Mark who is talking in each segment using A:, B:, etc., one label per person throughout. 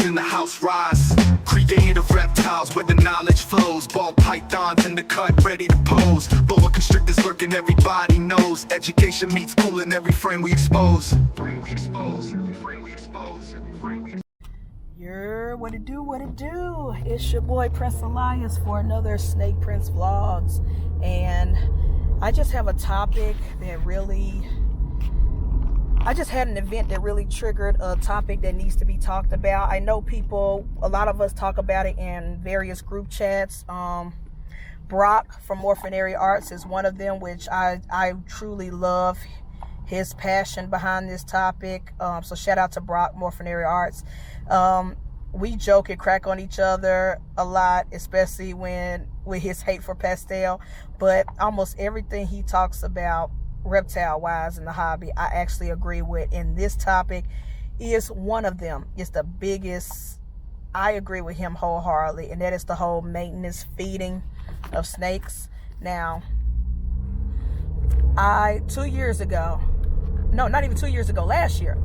A: in the house rise. Creative reptiles where the knowledge flows. Ball pythons in the cut, ready to pose. Boa constrictors lurking, everybody knows. Education meets school in every frame we expose.
B: What it do? It's your boy Prince Elias for another Snake Prince Vlogs. And I just have a topic that really... I just had an event that really triggered a topic that needs to be talked about. I know a lot of us talk about it in various group chats. Brock from Orphanary Arts is one of them, which I truly love his passion behind this topic. So shout out to Brock, Orphanary Arts. We joke and crack on each other a lot, especially with his hate for pastel. But almost everything he talks about reptile wise in the hobby, I actually agree with. And this topic is one of them. It's the biggest. I agree with him wholeheartedly, and that is the whole maintenance feeding of snakes. Now, 2 years ago, no, not even 2 years ago, last year,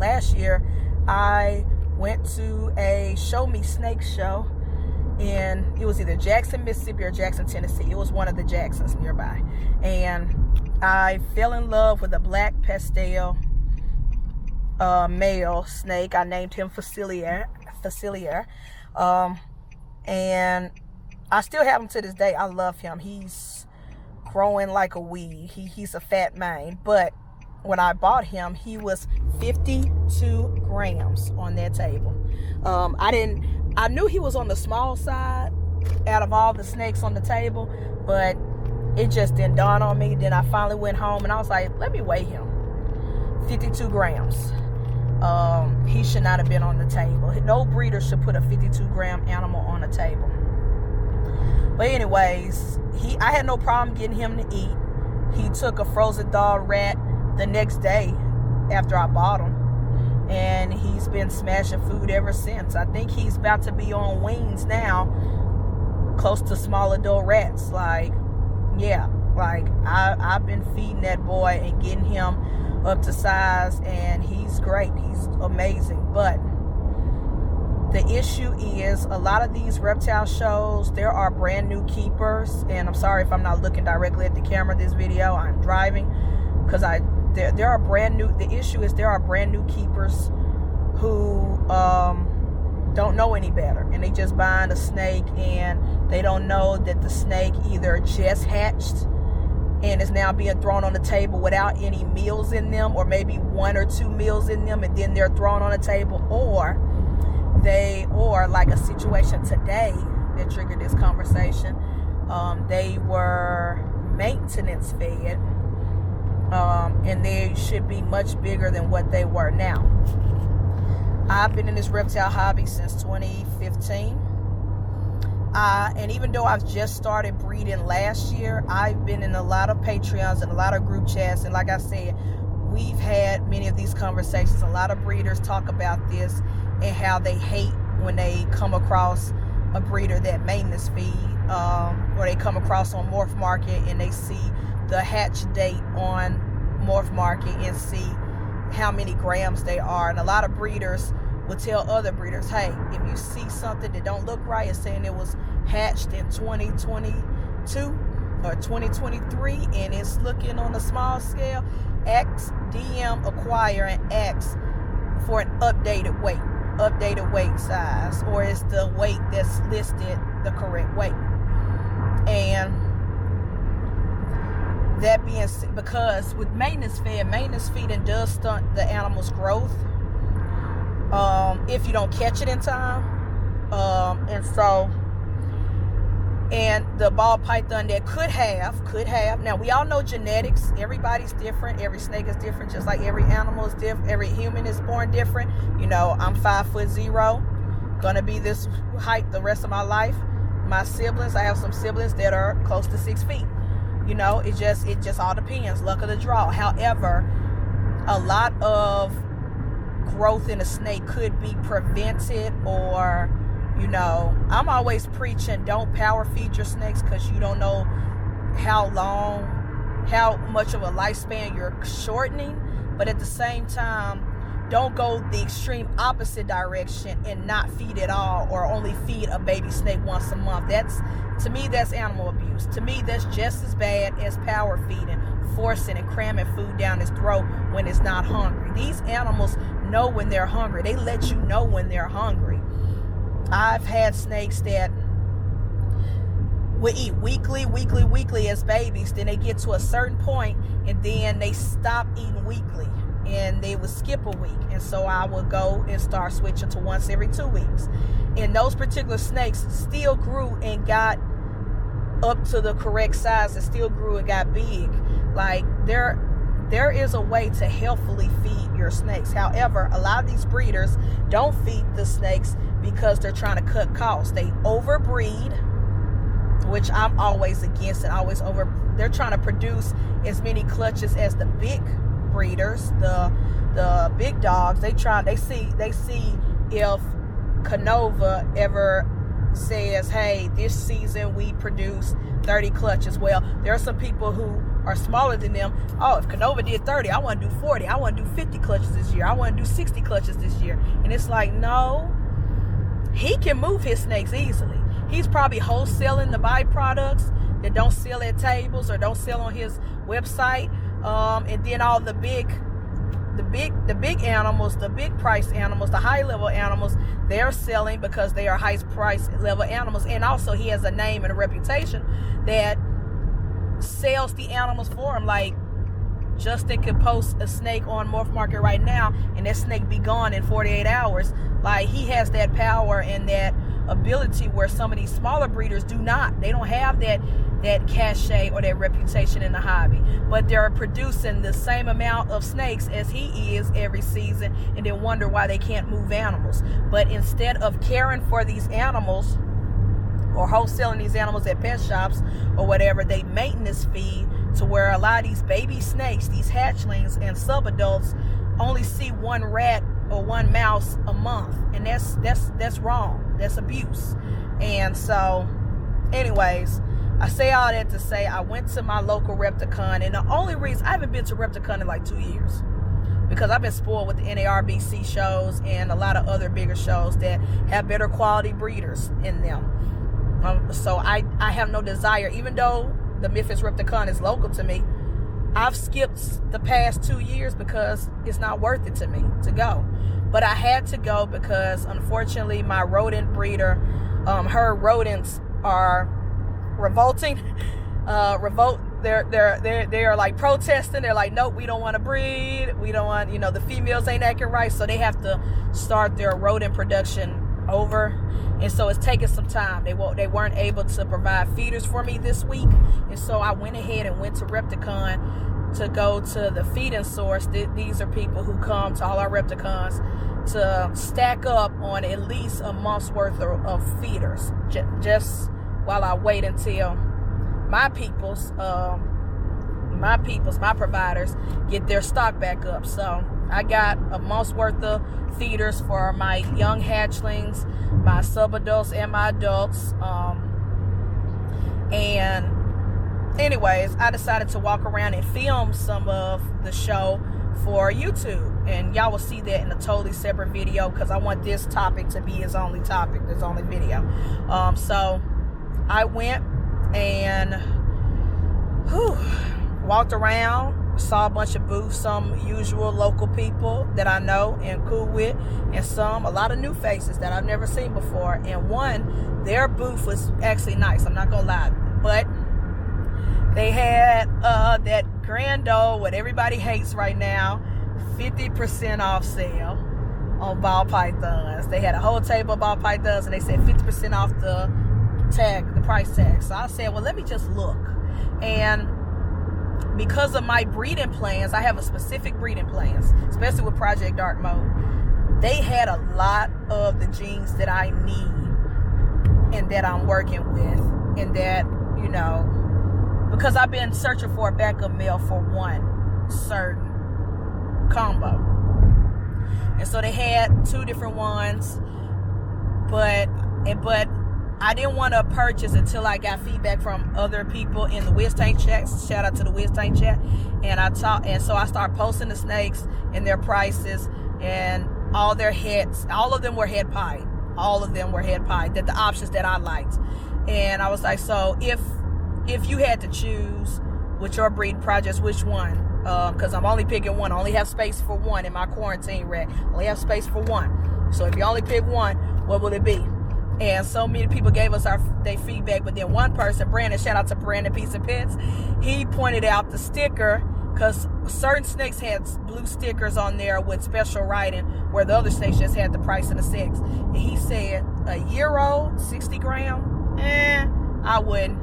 B: I went to a Show Me Snakes show, and it was either Jackson, Mississippi or Jackson, Tennessee. It was one of the Jacksons nearby. And I fell in love with a black pastel male snake. I named him Facilier. And I still have him to this day. I love him. He's growing like a weed. He's a fat mane. But when I bought him, he was 52 grams on that table. I knew he was on the small side out of all the snakes on the table, but it just didn't dawn on me. Then I finally went home and I was like, let me weigh him. 52 grams. He should not have been on the table. No breeder should put a 52-gram animal on a table. But anyways, I had no problem getting him to eat. He took a frozen dog rat the next day after I bought him, and he's been smashing food ever since. I think he's about to be on wings now, close to small adult rats. I've been feeding that boy and getting him up to size, and he's great. He's amazing. But the issue is, a lot of these reptile shows, there are brand new keepers, and I'm sorry if I'm not looking directly at the camera this video. I'm driving because there are brand new. The issue is there are brand new keepers who don't know any better, and they just buying a snake, and they don't know that the snake either just hatched and is now being thrown on the table without any meals in them, or maybe 1 or 2 meals in them, and then they're thrown on the table, or like a situation today that triggered this conversation. They were maintenance fed, and they should be much bigger than what they were now. I've been in this reptile hobby since 2015. And even though I've just started breeding last year, I've been in a lot of Patreons and a lot of group chats. And like I said, we've had many of these conversations. A lot of breeders talk about this and how they hate when they come across a breeder that maintenance feed, or they come across on Morph Market and they see the hatch date on Morph Market and see how many grams they are. And a lot of breeders will tell other breeders, hey, if you see something that don't look right, it's saying it was hatched in 2022 or 2023 and it's looking on a small scale, DM acquire and ask for an updated weight size, or is the weight that's listed the correct weight. And that being said, because with maintenance feeding does stunt the animal's growth if you don't catch it in time. And the ball python that could have. Now, we all know genetics. Everybody's different. Every snake is different, just like every animal is different. Every human is born different. You know, I'm 5'0", gonna be this height the rest of my life. My siblings, I have some siblings that are close to 6 feet. You know, it just all depends. Luck of the draw. However, a lot of growth in a snake could be prevented, or, you know, I'm always preaching, don't power feed your snakes, because you don't know how much of a lifespan you're shortening. But at the same time, don't go the extreme opposite direction and not feed at all, or only feed a baby snake once a month. To me, that's animal abuse. To me, that's just as bad as power feeding, forcing and cramming food down its throat when it's not hungry. These animals know when they're hungry. They let you know when they're hungry. I've had snakes that would eat weekly as babies. Then they get to a certain point and then they stop eating weekly and they would skip a week. And so I would go and start switching to once every 2 weeks. And those particular snakes still grew and got up to the correct size, and still grew and got big. Like, there is a way to healthfully feed your snakes. However, a lot of these breeders don't feed the snakes because they're trying to cut costs. They overbreed, which I'm always against, and they're trying to produce as many clutches as the big breeders, the big dogs. They see if Canova ever says, hey, this season we produce 30 clutches. Well, there are some people who are smaller than them. Oh, if Canova did 30, I want to do 40. I want to do 50 clutches this year. I want to do 60 clutches this year. And it's like, no, he can move his snakes easily. He's probably wholesaling the byproducts that don't sell at tables or don't sell on his website. And then all the big animals, the big price animals, the high level animals, they're selling because they are high price level animals. And also he has a name and a reputation that sells the animals for him. Like, Justin could post a snake on Morph Market right now and that snake be gone in 48 hours. Like, he has that power and that ability where some of these smaller breeders do not. They don't have that cachet or that reputation in the hobby, but they're producing the same amount of snakes as he is every season, and then wonder why they can't move animals. But instead of caring for these animals or wholesaling these animals at pet shops or whatever, they maintenance feed to where a lot of these baby snakes, these hatchlings and subadults, only see one rat or one mouse a month, and that's wrong. That's abuse. And so, anyways, I say all that to say I went to my local Repticon, and the only reason I haven't been to Repticon in like 2 years, because I've been spoiled with the NARBC shows and a lot of other bigger shows that have better quality breeders in them. So I have no desire, even though the Memphis Repticon is local to me, I've skipped the past 2 years because it's not worth it to me to go. But I had to go because, unfortunately, my rodent breeder, her rodents are revolting. They are like protesting. They're like, nope, we don't want to breed. We don't want, the females ain't acting right. So they have to start their rodent production over. And so it's taking some time. They weren't able to provide feeders for me this week. And so I went ahead and went to Repticon to go to the feeding source. These are people who come to all our Repticons to stack up on at least a month's worth of feeders, just while I wait until my providers get their stock back up. So I got a month's worth of feeders for my young hatchlings, my subadults, and my adults. And anyways, I decided to walk around and film some of the show for YouTube, and y'all will see that in a totally separate video because I want this topic to be his only topic, his only video. So I went and walked around, saw a bunch of booths, some usual local people that I know and cool with, and a lot of new faces that I've never seen before. And their booth was actually nice, I'm not gonna lie, but they had that grand old, what everybody hates right now, 50% off sale on ball pythons. They had a whole table of ball pythons, and they said 50% off the price tag. So I said, well, let me just look. And because of my breeding plans, I have a specific breeding plans, especially with Project Dark Mode. They had a lot of the genes that I need and that I'm working with, and that, because I've been searching for a backup male for one certain combo. And so they had 2 different ones, but I didn't want to purchase until I got feedback from other people in the Wiz Tank chat. Shout out to the Wiz Tank chat. And so I started posting the snakes and their prices and all of them were head pie. All of them were head pie. That the options that I liked. And I was like, so if you had to choose with your breeding projects, which one? Because I'm only picking one. I only have space for one in my quarantine rack. I only have space for one. So if you only pick one, what will it be? And so many people gave us their feedback, but then one person, Brandon, shout out to Brandon Peace and Pets, he pointed out the sticker, because certain snakes had blue stickers on there with special writing, where the other snakes just had the price and the sex. And he said, a year old, 60 gram, I wouldn't.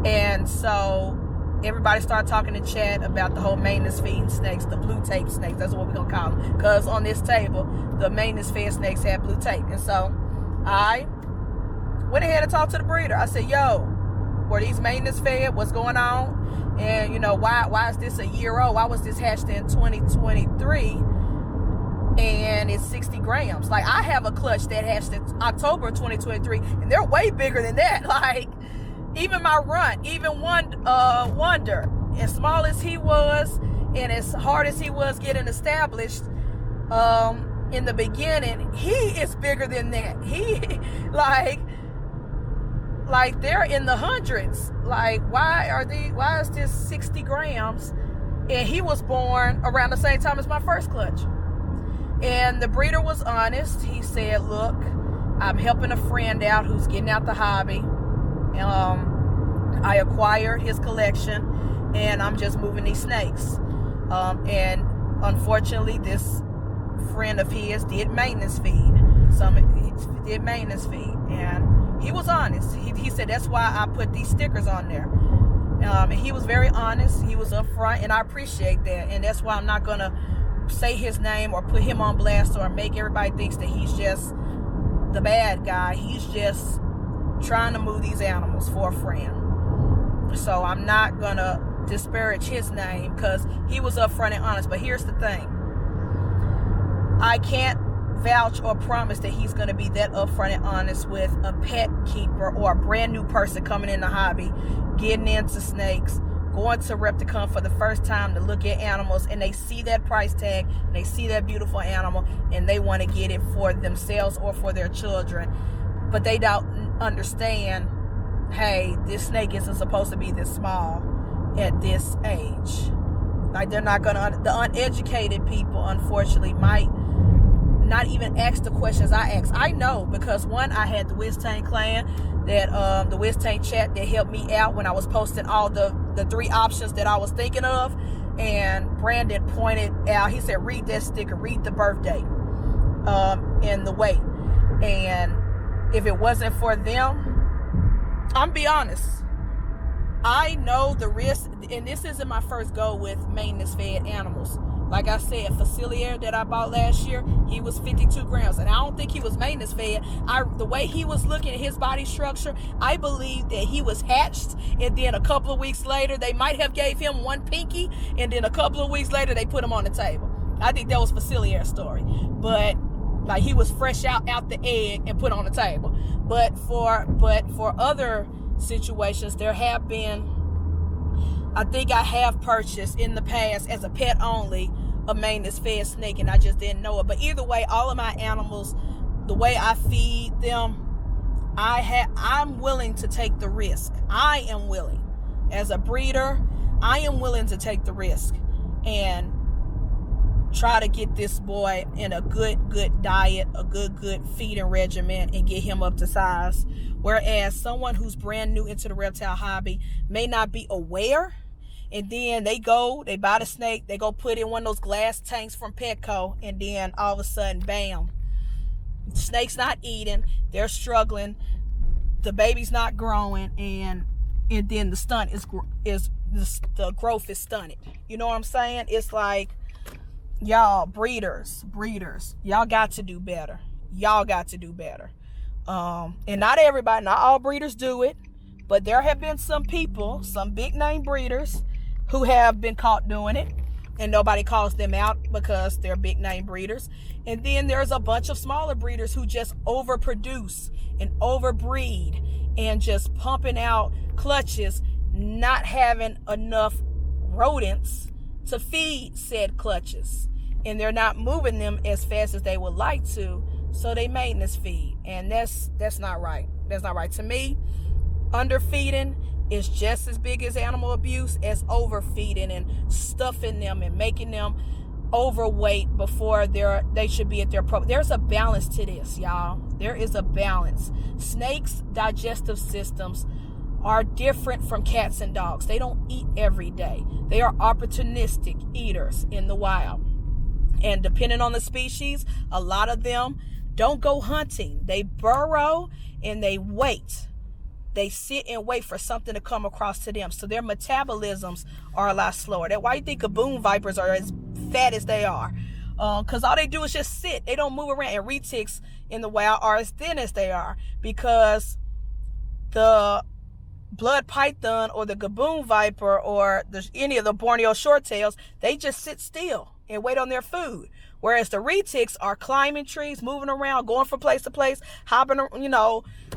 B: And so everybody started talking in chat about the whole maintenance feeding snakes, the blue tape snakes. That's what we're going to call them. Because on this table, the maintenance fed snakes had blue tape. And so I went ahead and talked to the breeder. I said, yo, were these maintenance fed? What's going on? And, you know, why is this a year old? Why was this hatched in 2023? And it's 60 grams. Like, I have a clutch that hatched in October 2023, and they're way bigger than that. Like, even my runt, even Wonder, as small as he was and as hard as he was getting established in the beginning, he is bigger than that. He like they're in the hundreds. Like, why is this 60 grams? And he was born around the same time as my first clutch. And the breeder was honest. He said, look, I'm helping a friend out who's getting out the hobby. I acquired his collection, and I'm just moving these snakes. And unfortunately, this friend of his did maintenance feed. He did maintenance feed, and he was honest. He said, that's why I put these stickers on there. And he was very honest. He was upfront, and I appreciate that. And that's why I'm not gonna say his name or put him on blast or make everybody thinks that he's just the bad guy. He's just trying to move these animals for a friend. So I'm not gonna disparage his name because he was upfront and honest. But here's the thing, I can't vouch or promise that he's gonna be that upfront and honest with a pet keeper or a brand new person coming in the hobby, getting into snakes, going to Repticon for the first time to look at animals, and they see that price tag and they see that beautiful animal and they want to get it for themselves or for their children, but they don't understand, hey, this snake isn't supposed to be this small at this age. Like, they're not gonna, the uneducated people unfortunately might not even ask the questions I ask. I know, because one, I had the Wiztank clan, that the Wiztank chat that helped me out when I was posting all the 3 options that I was thinking of. And Brandon pointed out, he said, read that sticker, read the birthday and the weight. And if it wasn't for them, I'm be honest, I know the risk, and this isn't my first go with maintenance fed animals. Like I said, Facilier that I bought last year, he was 52 grams, and I don't think he was maintenance fed. The way he was looking at his body structure, I believe that he was hatched, and then a couple of weeks later, they might have gave him one pinky, and then a couple of weeks later, they put him on the table. I think that was Facilier's story. But like, he was fresh out the egg and put on the table. But for other situations, there have been, I think I have purchased in the past as a pet only a maintenance fed snake, and I just didn't know it. But either way, all of my animals, the way I feed them, I'm willing to take the risk. I am willing. As a breeder, I am willing to take the risk and try to get this boy in a good diet, a good feeding regimen, and get him up to size. Whereas someone who's brand new into the reptile hobby may not be aware, and then they buy the snake, they go put in one of those glass tanks from Petco, and then all of a sudden, bam, the snake's not eating, they're struggling, the baby's not growing, and then the stunt the growth is stunted. You know what I'm saying? It's like, y'all breeders, y'all got to do better. Y'all got to do better. And not everybody, not all breeders do it, but there have been some people, some big name breeders who have been caught doing it, and nobody calls them out because they're big name breeders. And then there's a bunch of smaller breeders who just overproduce and overbreed and just pumping out clutches, not having enough rodents to feed said clutches. and they're not moving them as fast as they would like to, so they maintenance feed. And that's not right. That's not right. To me, underfeeding is just as big as animal abuse as overfeeding and stuffing them and making them overweight before they should be at their pro. There's a balance to this, y'all. There is a balance. Snakes' digestive systems are different from cats and dogs. They don't eat every day. They are opportunistic eaters in the wild. And depending on the species, a lot of them don't go hunting. They burrow and they wait. They sit and wait for something to come across to them. So their metabolisms are a lot slower. That's why you think baboon vipers are as fat as they are. Because all they do is just sit. They don't move around. And retics in the wild are as thin as they are. Because the blood python or the gaboon viper or any of the Borneo shorttails, they just sit still and wait on their food. Whereas the retics are climbing trees, moving around, going from place to place, hopping,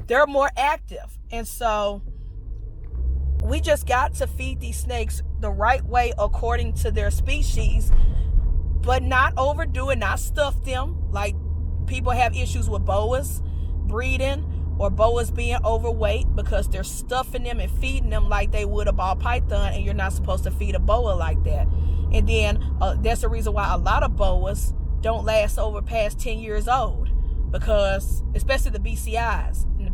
B: they're more active. And so we just got to feed these snakes the right way according to their species, but not overdo it, not stuff them. Like people have issues with boas breeding or boas being overweight because they're stuffing them and feeding them like they would a ball python, and you're not supposed to feed a boa like that. And then that's the reason why a lot of boas don't last over past 10 years old, because especially the BCIs and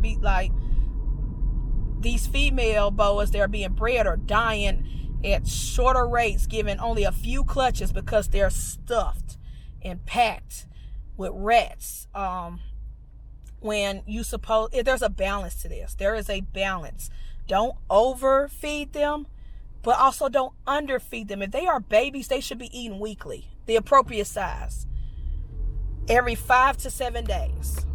B: these female boas, they're being bred or dying at shorter rates, given only a few clutches because they're stuffed and packed with rats. There's a balance to this. There is a balance. Don't overfeed them, but also don't underfeed them. If they are babies, they should be eaten weekly, the appropriate size, every 5 to 7 days.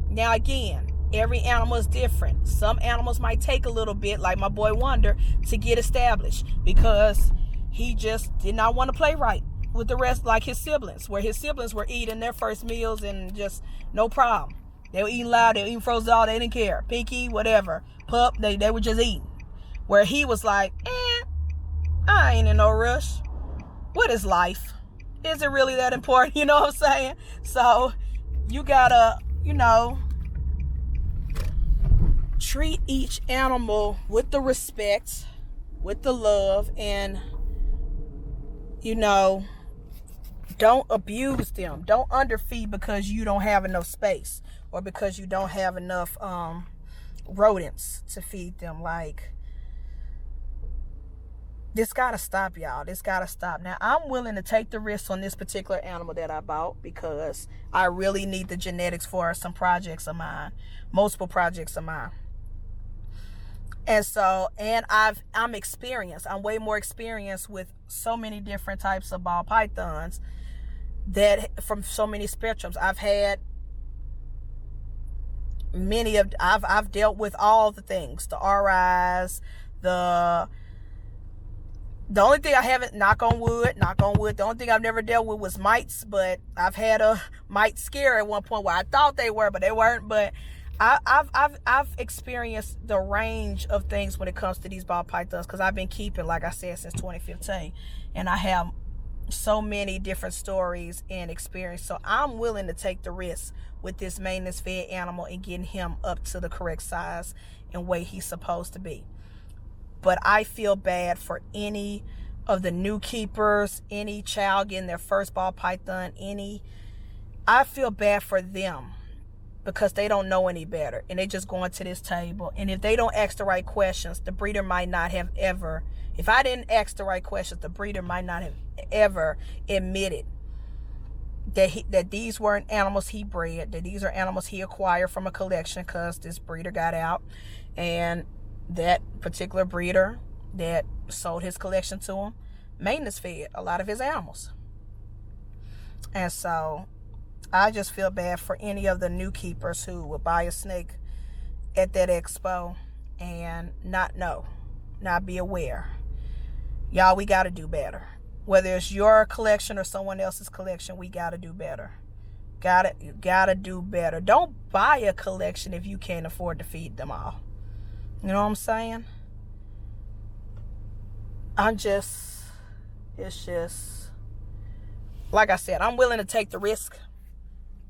B: Now again, every animal is different. Some animals might take a little bit, like my boy Wonder, to get established because he just did not want to play right with the rest, like his siblings, where his siblings were eating their first meals and just no problem. They were eating loud, they were eating frozen dog, they didn't care. Pinky, whatever, pup, they were just eating. Where he was like, I ain't in no rush. What is life? Is it really that important? You know what I'm saying? So you gotta, treat each animal with the respect, with the love, and don't abuse them. Don't underfeed because you don't have enough space or because you don't have enough rodents to feed them. Like, this gotta stop, y'all. This gotta stop. Now, I'm willing to take the risk on this particular animal that I bought because I really need the genetics for some projects of mine, multiple projects of mine. And so, I'm experienced. I'm way more experienced with so many different types of ball pythons that from so many spectrums. I've had I've dealt with all the things, the RIs, the only thing I haven't, knock on wood, the only thing I've never dealt with was mites, but I've had a mite scare at one point where I thought they were, but they weren't. But I've experienced the range of things when it comes to these ball pythons, because I've been keeping, like I said, since 2015, and I have so many different stories and experience. So I'm willing to take the risk with this maintenance fed animal and getting him up to the correct size and weight he's supposed to be. But I feel bad for any of the new keepers, any child getting their first ball python, I feel bad for them because they don't know any better and they just going to this table. And if they don't ask the right questions, the breeder might not have ever, if I didn't ask the right questions, the breeder might not have ever admitted that these weren't animals he bred, that these are animals he acquired from a collection because this breeder got out, and that particular breeder that sold his collection to him maintenance fed a lot of his animals. And so I just feel bad for any of the new keepers who would buy a snake at that expo and not be aware. Y'all, we got to do better. Whether it's your collection or someone else's collection, we got to do better. You gotta do better. Don't buy a collection if you can't afford to feed them all. You know what I'm saying? like I said, I'm willing to take the risk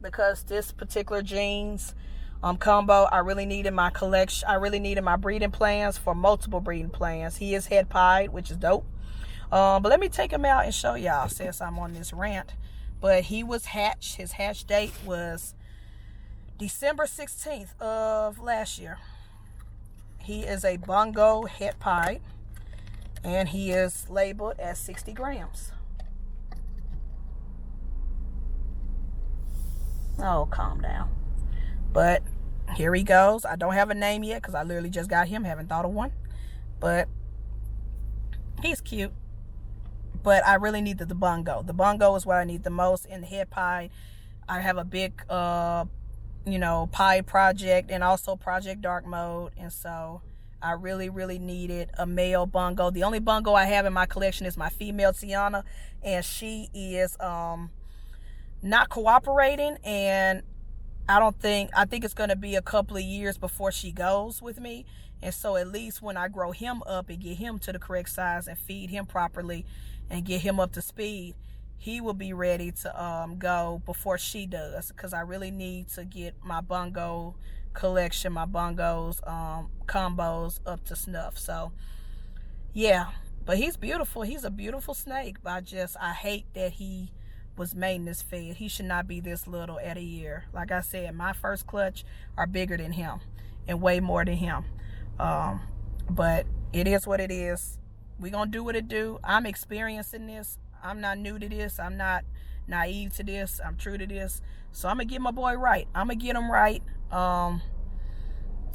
B: because this particular jeans combo, I really needed my collection. I really needed my breeding plans for multiple breeding plans. He is head pied, which is dope. But let me take him out and show y'all since I'm on this rant. But he was hatched. His hatch date was December 16th of last year. He is a bongo head pied, and he is labeled as 60 grams. Oh, calm down. But here he goes. I don't have a name yet because I literally just got him. Haven't thought of one. But he's cute. But I really needed the bongo. The bongo is what I need the most. In the head pie, I have a big, pie project and also Project Dark Mode. And so I really, really needed a male bongo. The only bongo I have in my collection is my female Tiana. And she is not cooperating. And I think it's going to be a couple of years before she goes with me. And so at least when I grow him up and get him to the correct size and feed him properly and get him up to speed, he will be ready to go before she does. Because I really need to get my bongo collection, my bongos, combos up to snuff. So, yeah. But he's beautiful. He's a beautiful snake. But I hate that he was maintenance fed. He should not be this little at a year. Like I said, my first clutch are bigger than him and way more than him. But it is what it is. We gonna do what it do. I'm experiencing this. I'm not new to this. I'm not naive to this. I'm true to this. So I'm gonna get my boy right. I'm gonna get him right.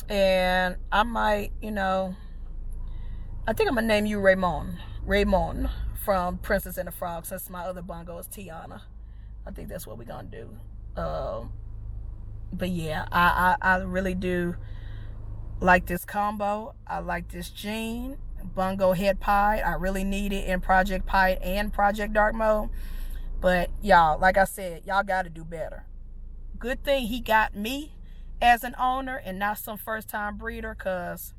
B: And I might, I think I'm gonna name you Raymond from Princess and the Frog, since my other bongo is Tiana. I think that's what we're gonna do. But yeah, I really do like this combo. I like this gene. Bongo head pied. I really need it in Project Pied and Project Dark Mode. But y'all, like I said, y'all gotta do better. Good thing he got me as an owner and not some first time breeder, because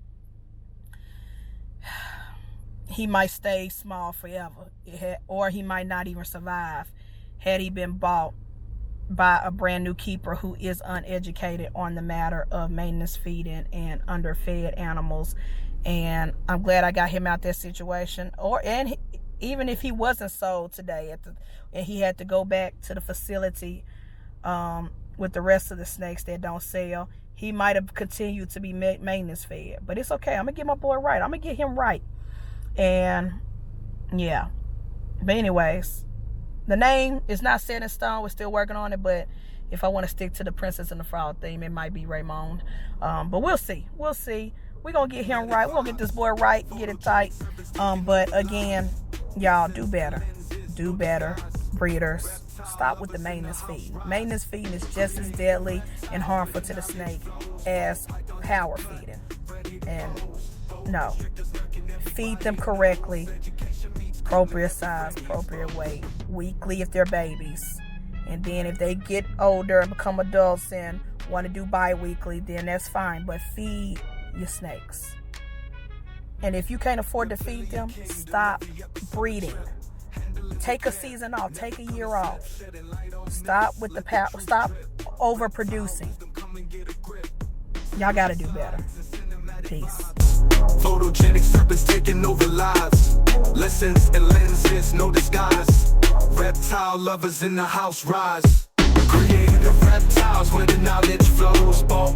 B: he might stay small forever, or he might not even survive had he been bought by a brand new keeper who is uneducated on the matter of maintenance feeding and underfed animals. And I'm glad I got him out that situation. Even if he wasn't sold today and he had to go back to the facility with the rest of the snakes that don't sell, he might have continued to be maintenance fed. But it's okay. I'm gonna get my boy right. I'm gonna get him right. And yeah. But anyways, the name is not set in stone. We're still working on it. But if I want to stick to the Princess and the Frog theme, it might be Raymond. But we'll see. We'll see. We're going to get him right. We're going to get this boy right. Get it tight. But again, y'all, do better. Do better. Breeders, stop with the maintenance feeding. Maintenance feeding is just as deadly and harmful to the snake as power feeding. And no. Feed them correctly. Appropriate size, appropriate weight. Weekly if they're babies. And then if they get older and become adults and want to do bi-weekly, then that's fine. But feed your snakes. And if you can't afford to feed them, stop breeding. Take a season off. Take a year off. Stop with the stop overproducing. Y'all gotta do better. Peace.
A: Photogenic serpents taking over lives. Lessons and lenses, no disguise. Reptile lovers in the house rise. Creative reptiles where the knowledge flows. Ball